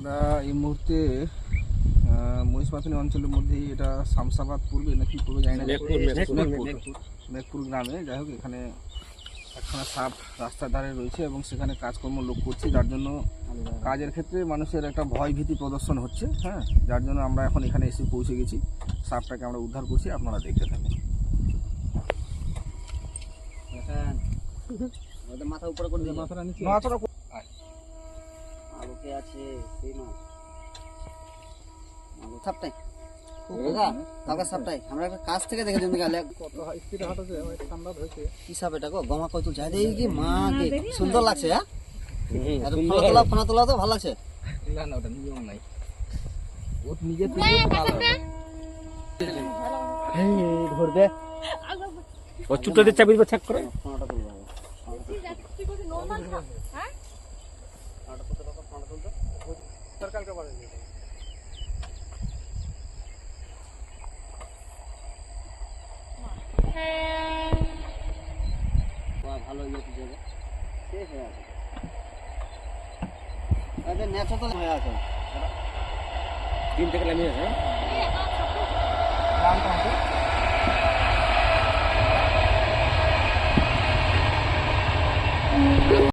আমরা এই মুহূর্তে মহিষমাথিনী অঞ্চলের মধ্যেই, এটা শামসাবাদ পূর্বে নাকি পূর্বে জানি না, মেঘপুর গ্রামে। যাই হোক, এখানে একখানা সাপ রাস্তার ধারে রয়েছে এবং সেখানে কাজকর্ম লোক করছে, যার জন্য কাজের ক্ষেত্রে মানুষের একটা ভয় ভীতি প্রদর্শন হচ্ছে। হ্যাঁ, যার জন্য আমরা এখন এখানে এসে পৌঁছে গেছি, সাপটাকে আমরা উদ্ধার করছি, আপনারা দেখতে থাকুন। মাথা উপরে করে দিয়ে মাথাটা নিচে আলোকে আছে সেই মাছ সাপটাই কালকা সাপটাই আমরা একটা কাছ থেকে দেখে দিন গেলে কত স্পিডে হাঁটাছে, ঠান্ডা হয়েছে। কি সাপ এটা গো, গমা কত যায় দেখি কি মা কি সুন্দর লাগছে। হ্যাঁ এত ফোনা তোলা তো ভালো লাগছে। না না, ওটা নিয়ম নাই, ও নিজে ধরবে ও চুপটা দিয়ে চাবি দিবে, চেক করে ফোনাটা তুলবে। ভালো ইয়ে জায়গা সে হয়ে আছে, নেচা তো হয়ে আছে 3 থেকে নামিয়ে আছে।